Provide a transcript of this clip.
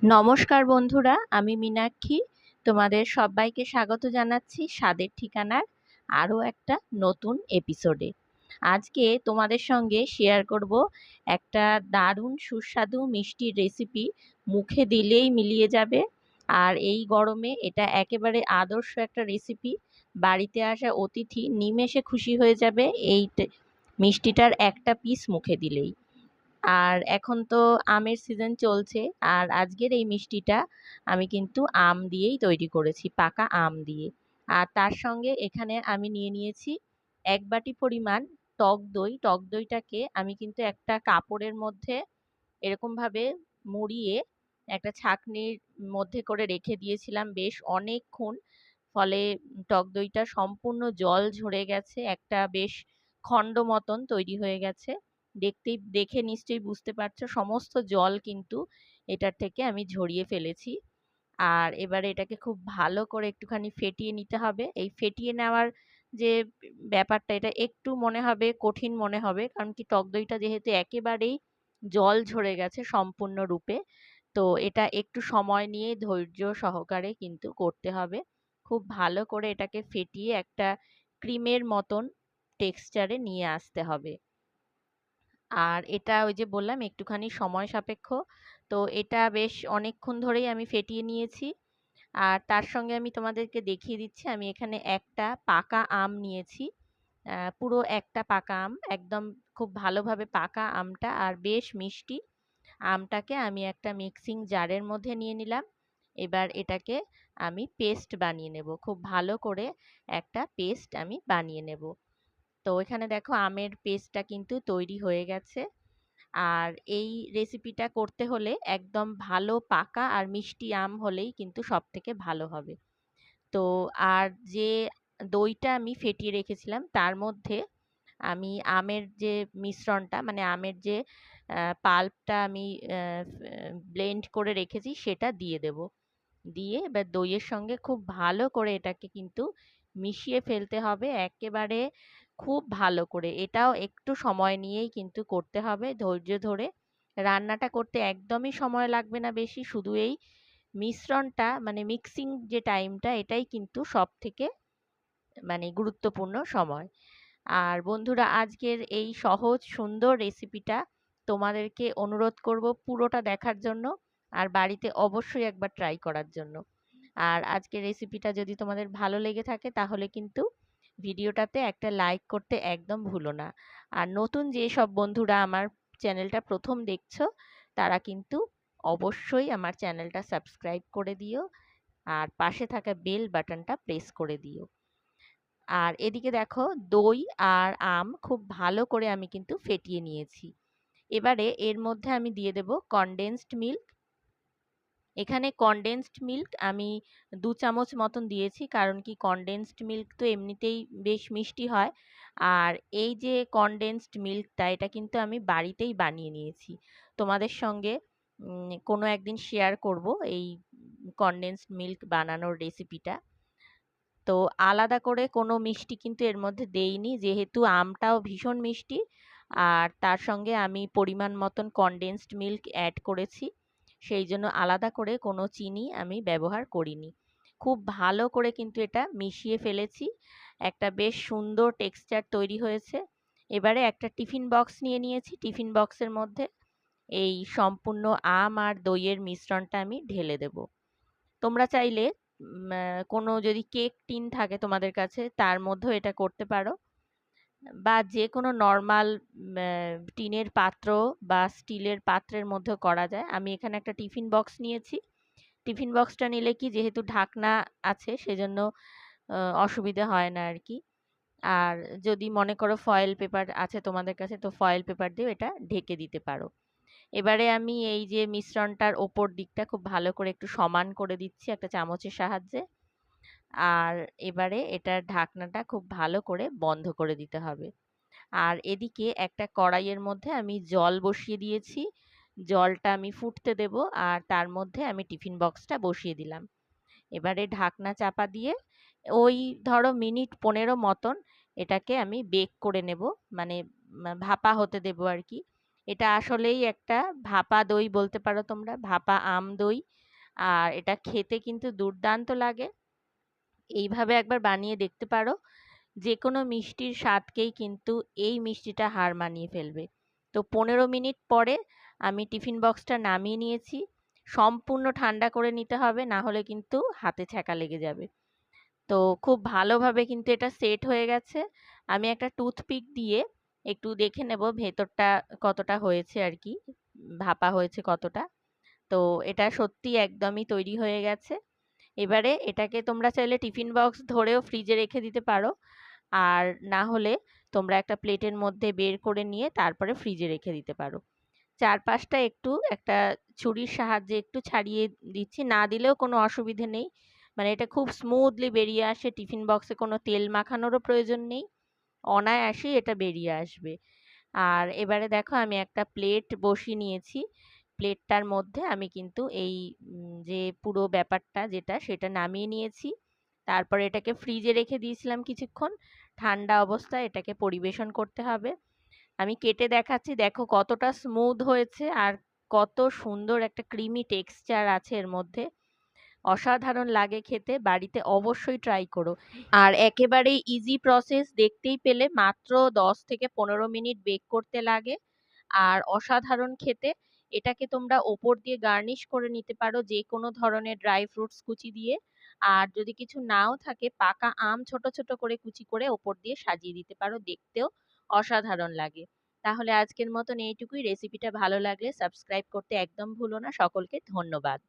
নমস্কার বন্ধুরা, আমি মীনাক্ষী। তোমাদের সবাইকে স্বাগত জানাচ্ছি স্বাদের ঠিকানার আরও একটা নতুন এপিসোডে। আজকে তোমাদের সঙ্গে শেয়ার করব একটা দারুণ সুস্বাদু মিষ্টির রেসিপি। মুখে দিলেই মিলিয়ে যাবে, আর এই গরমে এটা একেবারে আদর্শ একটা রেসিপি। বাড়িতে আসা অতিথি নিমেষে খুশি হয়ে যাবে এই মিষ্টিটার একটা পিস মুখে দিলেই। আর এখন তো আমের সিজন চলছে, আর আজকের এই মিষ্টিটা আমি কিন্তু আম দিয়েই তৈরি করেছি, পাকা আম দিয়ে। আর তার সঙ্গে এখানে আমি নিয়ে নিয়েছি 1 বাটি পরিমাণ টক দই। টক দইটাকে আমি কিন্তু একটা কাপড়ের মধ্যে এরকমভাবে মুড়িয়ে একটা ছাঁকনির মধ্যে করে রেখে দিয়েছিলাম বেশ অনেকক্ষণ। ফলে টক দইটা সম্পূর্ণ জল ঝরে গেছে, একটা বেশ খন্ড মতন তৈরি হয়ে গেছে। দেখে নিশ্চয়ই বুঝতে পারছো সমস্ত জল কিন্তু এটার থেকে আমি ঝরিয়ে ফেলেছি। আর এবারে এটাকে খুব ভালো করে একটুখানি ফেটিয়ে নিতে হবে। এই ফেটিয়ে নেওয়ার যে ব্যাপারটা, এটা একটু মনে হবে কঠিন মনে হবে, কারণ কি টক দইটা যেহেতু একেবারেই জল ঝরে গেছে সম্পূর্ণরূপে। তো এটা একটু সময় নিয়ে ধৈর্য সহকারে কিন্তু করতে হবে। খুব ভালো করে এটাকে ফেটিয়ে একটা ক্রিমের মতন টেক্সচারে নিয়ে আসতে হবে। আর এটা ওই যে বললাম একটুখানি সময় সাপেক্ষ। তো এটা বেশ অনেকক্ষণ ধরেই আমি ফেটিয়ে নিয়েছি। আর তার সঙ্গে আমি তোমাদেরকে দেখিয়ে দিচ্ছি, আমি এখানে একটা পাকা আম নিয়েছি। পুরো একটা পাকা আম, একদম খুব ভালোভাবে পাকা আমটা, আর বেশ মিষ্টি আমটাকে আমি একটা মিক্সিং জারের মধ্যে নিয়ে নিলাম। এবার এটাকে আমি পেস্ট বানিয়ে নেব, খুব ভালো করে একটা পেস্ট আমি বানিয়ে নেব। তো এখানে দেখো আমের পেস্টটা কিন্তু তৈরি হয়ে গেছে। আর এই রেসিপিটা করতে হলে একদম ভালো পাকা আর মিষ্টি আম হলেই কিন্তু সব থেকে ভালো হবে। তো আর যে দইটা আমি ফেটিয়ে রেখেছিলাম তার মধ্যে আমি আমের যে মিশ্রণটা, মানে আমের যে পাল্পটা আমি ব্লেন্ড করে রেখেছি সেটা দিয়ে দেব। দিয়ে এবার দইয়ের সঙ্গে খুব ভালো করে এটাকে কিন্তু মিশিয়ে ফেলতে হবে একেবারে খুব ভালো করে। এটাও একটু সময় নিয়েই কিন্তু করতে হবে, ধৈর্য ধরে। রান্নাটা করতে একদমই সময় লাগবে না বেশি, শুধু এই মিশ্রণটা মানে মিক্সিং যে টাইমটা, এটাই কিন্তু সব থেকে মানে গুরুত্বপূর্ণ সময়। আর বন্ধুরা, আজকের এই সহজ সুন্দর রেসিপিটা তোমাদেরকে অনুরোধ করব পুরোটা দেখার জন্য, আর বাড়িতে অবশ্যই একবার ট্রাই করার জন্য। আর আজকের রেসিপিটা যদি তোমাদের ভালো লেগে থাকে তাহলে কিন্তু ভিডিওটাতে একটা লাইক করতে একদম ভুলো না। আর নতুন যে সব বন্ধুরা আমার চ্যানেলটা প্রথম দেখছো, তারা কিন্তু অবশ্যই আমার চ্যানেলটা সাবস্ক্রাইব করে দিও, আর পাশে থাকা বেল বাটনটা প্রেস করে দিও। আর এদিকে দেখো দই আর আম খুব ভালো করে আমি কিন্তু ফেটিয়ে নিয়েছি। এবারে এর মধ্যে আমি দিয়ে দেব কনডেন্সড মিল্ক। এখানে কনডেন্সড মিল্ক আমি 2 চামচ মতন দিয়েছি, কারণ কি কনডেন্সড মিল্ক তো এমনিতেই বেশ মিষ্টি হয়। আর এই যে কনডেন্সড মিল্কটা, এটা কিন্তু আমি বাড়িতেই বানিয়ে নিয়েছি। তোমাদের সঙ্গে কোনো একদিন শেয়ার করব এই কনডেন্সড মিল্ক বানানোর রেসিপিটা। তো আলাদা করে কোনো মিষ্টি কিন্তু এর মধ্যে দেইনি, যেহেতু আমটাও ভীষণ মিষ্টি। আর তার সঙ্গে আমি পরিমাণ মতন কনডেন্সড মিল্ক অ্যাড করেছি, সেই জন্য আলাদা করে কোনো চিনি আমি ব্যবহার করিনি। খুব ভালো করে কিন্তু এটা মিশিয়ে ফেলেছি, একটা বেশ সুন্দর টেক্সচার তৈরি হয়েছে। এবারে একটা টিফিন বক্স নিয়ে নিয়েছি, টিফিন বক্সের মধ্যে এই সম্পূর্ণ আম আর দইয়ের মিশ্রণটা আমি ঢেলে দেব। তোমরা চাইলে কোনো যদি কেক টিন থাকে তোমাদের কাছে, তার মধ্যেও এটা করতে পারো, বা যে কোনো নর্মাল টিনের পাত্র বা স্টিলের পাত্রের মধ্যেও করা যায়। আমি এখানে একটা টিফিন বক্স নিয়েছি। টিফিন বক্সটা নিলে কি, যেহেতু ঢাকনা আছে সেজন্য অসুবিধা হয় না আর কি। আর যদি মনে করো ফয়েল পেপার আছে তোমাদের কাছে, তো ফয়েল পেপার দিয়েও এটা ঢেকে দিতে পারো। এবারে আমি এই যে মিশ্রণটার ওপর দিকটা খুব ভালো করে একটু সমান করে দিচ্ছি একটা চামচের সাহায্যে। আর এবারে এটার ঢাকনাটা খুব ভালো করে বন্ধ করে দিতে হবে। আর এদিকে একটা কড়াইয়ের মধ্যে আমি জল বসিয়ে দিয়েছি। জলটা আমি ফুটতে দেব, আর তার মধ্যে আমি টিফিন বক্সটা বসিয়ে দিলাম। এবারে ঢাকনা চাপা দিয়ে ওই ধরো মিনিট 15 মতন এটাকে আমি বেক করে নেব, মানে ভাপা হতে দেবো আর কি। এটা আসলেই একটা ভাপা দই বলতে পারো তোমরা, ভাপা আম দই। আর এটা খেতে কিন্তু দুর্দান্ত লাগে। এইভাবে একবার বানিয়ে দেখতে পারো। যেকোনো মিষ্টির স্বাদকেই কিন্তু এই মিষ্টিটা হার মানিয়ে ফেলবে। তো 15 মিনিট পরে আমি টিফিন বক্সটা নামিয়ে নিয়েছি। সম্পূর্ণ ঠান্ডা করে নিতে হবে, না হলে কিন্তু হাতে ছ্যাঁকা লেগে যাবে। তো খুব ভালোভাবে কিন্তু এটা সেট হয়ে গেছে। আমি একটা টুথপিক দিয়ে একটু দেখে নেব ভেতরটা কতটা হয়েছে আর কি, ভাপা হয়েছে কতটা। তো এটা সত্যি একদমই তৈরি হয়ে গেছে। এবারে এটাকে তোমরা চাইলে টিফিন বক্স ধরেও ফ্রিজে রেখে দিতে পারো, আর না হলে তোমরা একটা প্লেটের মধ্যে বের করে নিয়ে তারপরে ফ্রিজে রেখে দিতে পারো। চারপাশটা একটু একটা ছুরির সাহায্যে একটু ছাড়িয়ে দিচ্ছি, না দিলেও কোনো অসুবিধে নেই। মানে এটা খুব স্মুথলি বেরিয়ে আসে, টিফিন বক্সে কোনো তেল মাখানোরও প্রয়োজন নেই, অনায়াসেই এটা বেরিয়ে আসবে। আর এবারে দেখো আমি একটা প্লেট বসিয়ে নিয়েছি। প্লেটটার মধ্যে আমি কিন্তু এই যে পুরো ব্যাপারটা যেটা সেটা নামিয়ে নিয়েছি। তারপরে এটাকে ফ্রিজে রেখে দিয়েছিলাম কিছুক্ষণ। ঠান্ডা অবস্থায় এটাকে পরিবেশন করতে হবে। আমি কেটে দেখাচ্ছি, দেখো কতটা স্মুথ হয়েছে আর কত সুন্দর একটা ক্রিমি টেক্সচার আছে এর মধ্যে। অসাধারণ লাগে খেতে, বাড়িতে অবশ্যই ট্রাই করো। আর একেবারেই ইজি প্রসেস, দেখতেই পেলে মাত্র 10 থেকে 15 মিনিট বেক করতে লাগে। আর অসাধারণ খেতে। এটাকে তোমরা ওপর দিয়ে গার্নিশ করে নিতে পারো যে কোনো ধরনের ড্রাই ফ্রুটস কুচি দিয়ে। আর যদি কিছু নাও থাকে, পাকা আম ছোট ছোট করে কুচি করে ওপর দিয়ে সাজিয়ে দিতে পারো, দেখতেও অসাধারণ লাগে। তাহলে আজকের মতন এইটুকুই। রেসিপিটা ভালো লাগলে সাবস্ক্রাইব করতে একদম ভুলো না। সকলকে ধন্যবাদ।